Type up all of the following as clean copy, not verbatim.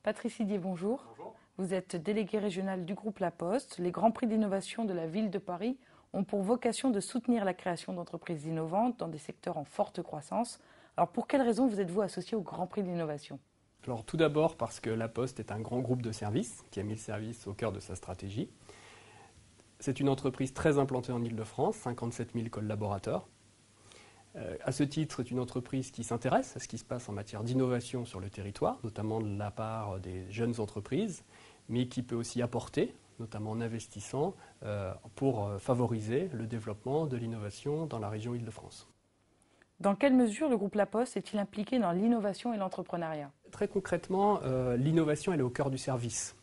Patrice Idier, bonjour. Bonjour. Vous êtes délégué régional du groupe La Poste. Les Grands Prix d'innovation de la ville de Paris ont pour vocation de soutenir la création d'entreprises innovantes dans des secteurs en forte croissance. Alors pour quelles raisons vous êtes-vous associé au Grand Prix de l'innovation ? Alors tout d'abord parce que La Poste est un grand groupe de services qui a mis le service au cœur de sa stratégie. C'est une entreprise très implantée en Île-de-France, 57 000 collaborateurs. À ce titre, c'est une entreprise qui s'intéresse à ce qui se passe en matière d'innovation sur le territoire, notamment de la part des jeunes entreprises, mais qui peut aussi apporter, notamment en investissant, pour favoriser le développement de l'innovation dans la région Île-de-France. Dans quelle mesure le groupe La Poste est-il impliqué dans l'innovation et l'entrepreneuriat ? Très concrètement, l'innovation, elle est au cœur du service.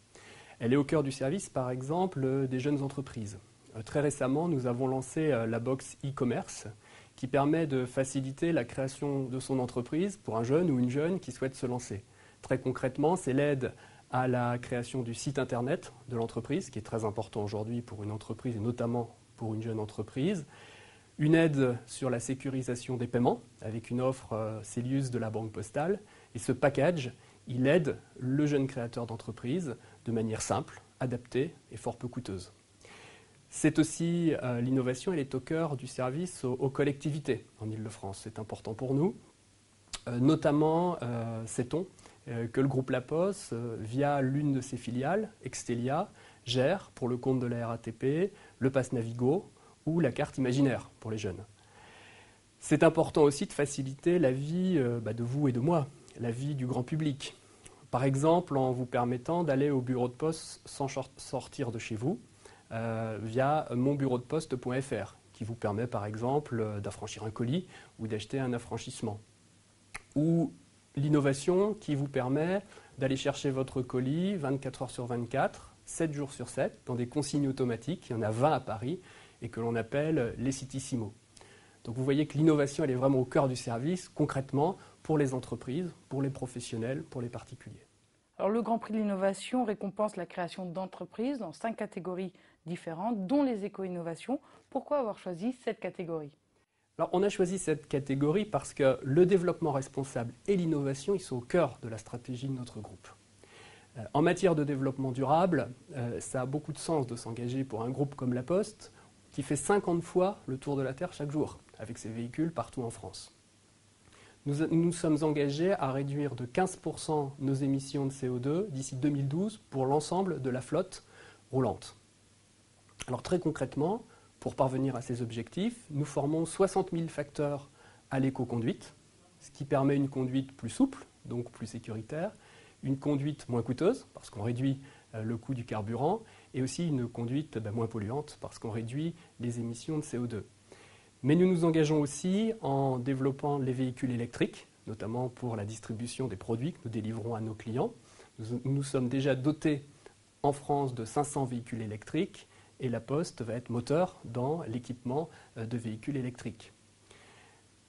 Elle est au cœur du service, par exemple, des jeunes entreprises. Très récemment, nous avons lancé la box e-commerce, qui permet de faciliter la création de son entreprise pour un jeune ou une jeune qui souhaite se lancer. Très concrètement, c'est l'aide à la création du site internet de l'entreprise, qui est très important aujourd'hui pour une entreprise et notamment pour une jeune entreprise. Une aide sur la sécurisation des paiements avec une offre Celius de la Banque Postale. Et ce package, il aide le jeune créateur d'entreprise de manière simple, adaptée et fort peu coûteuse. C'est aussi l'innovation, elle est au cœur du service aux collectivités en Île-de-France. C'est important pour nous. Notamment, sait-on que le groupe La Poste, via l'une de ses filiales, Extelia, gère pour le compte de la RATP le Pass Navigo ou la carte imaginaire pour les jeunes. C'est important aussi de faciliter la vie de vous et de moi, la vie du grand public. Par exemple, en vous permettant d'aller au bureau de poste sans sortir de chez vous, via monbureaudeposte.fr, qui vous permet par exemple d'affranchir un colis ou d'acheter un affranchissement. Ou l'innovation qui vous permet d'aller chercher votre colis 24 heures sur 24, 7 jours sur 7, dans des consignes automatiques, il y en a 20 à Paris, et que l'on appelle les Citissimo. Donc vous voyez que l'innovation, elle est vraiment au cœur du service, concrètement, pour les entreprises, pour les professionnels, pour les particuliers. Alors, le Grand Prix de l'innovation récompense la création d'entreprises dans 5 catégories différentes, dont les éco-innovations. Pourquoi avoir choisi cette catégorie ? Alors, on a choisi cette catégorie parce que le développement responsable et l'innovation, ils sont au cœur de la stratégie de notre groupe. En matière de développement durable, ça a beaucoup de sens de s'engager pour un groupe comme La Poste, qui fait 50 fois le tour de la Terre chaque jour, avec ses véhicules partout en France. Nous sommes engagés à réduire de 15% nos émissions de CO2 d'ici 2012 pour l'ensemble de la flotte roulante. Alors très concrètement, pour parvenir à ces objectifs, nous formons 60 000 facteurs à l'éco-conduite, ce qui permet une conduite plus souple, donc plus sécuritaire, une conduite moins coûteuse, parce qu'on réduit le coût du carburant, et aussi une conduite moins polluante, parce qu'on réduit les émissions de CO2. Mais nous nous engageons aussi en développant les véhicules électriques, notamment pour la distribution des produits que nous délivrons à nos clients. Nous sommes déjà dotés en France de 500 véhicules électriques et La Poste va être moteur dans l'équipement de véhicules électriques.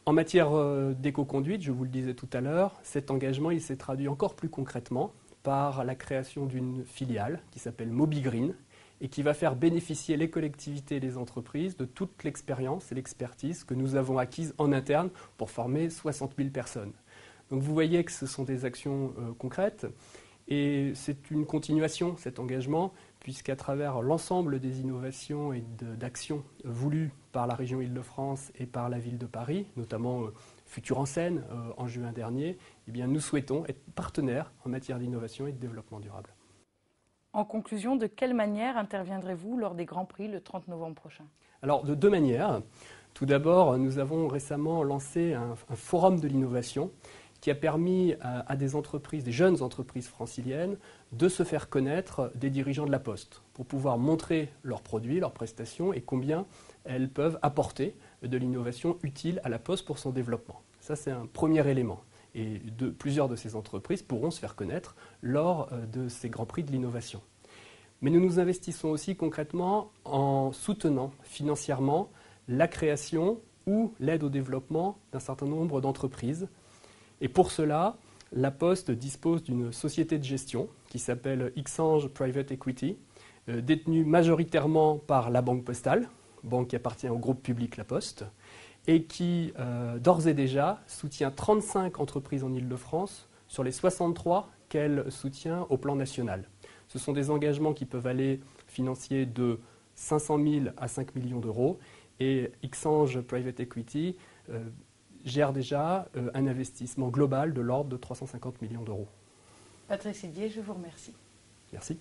En matière d'éco-conduite, je vous le disais tout à l'heure, cet engagement il s'est traduit encore plus concrètement par la création d'une filiale qui s'appelle MobiGreen, et qui va faire bénéficier les collectivités et les entreprises de toute l'expérience et l'expertise que nous avons acquises en interne pour former 60 000 personnes. Donc vous voyez que ce sont des actions concrètes et c'est une continuation, cet engagement, puisqu'à travers l'ensemble des innovations et d'actions voulues par la région Île-de-France et par la ville de Paris, notamment Futur en scène en juin dernier, eh bien, nous souhaitons être partenaires en matière d'innovation et de développement durable. En conclusion, de quelle manière interviendrez-vous lors des Grands Prix le 30 novembre prochain ? Alors, de deux manières. Tout d'abord, nous avons récemment lancé un forum de l'innovation qui a permis à des entreprises, des jeunes entreprises franciliennes, de se faire connaître des dirigeants de La Poste pour pouvoir montrer leurs produits, leurs prestations et combien elles peuvent apporter de l'innovation utile à La Poste pour son développement. Ça, c'est un premier élément. Et plusieurs de ces entreprises pourront se faire connaître lors de ces Grands Prix de l'innovation. Mais nous nous investissons aussi concrètement en soutenant financièrement la création ou l'aide au développement d'un certain nombre d'entreprises. Et pour cela, La Poste dispose d'une société de gestion qui s'appelle Xange Private Equity, détenue majoritairement par la Banque Postale, banque qui appartient au groupe public La Poste, et qui, d'ores et déjà, soutient 35 entreprises en Île-de-France sur les 63 qu'elle soutient au plan national. Ce sont des engagements qui peuvent aller financiers de 500 000 à 5 millions d'euros, et Xange Private Equity gère déjà un investissement global de l'ordre de 350 millions d'euros. Patrice Didier, je vous remercie. Merci.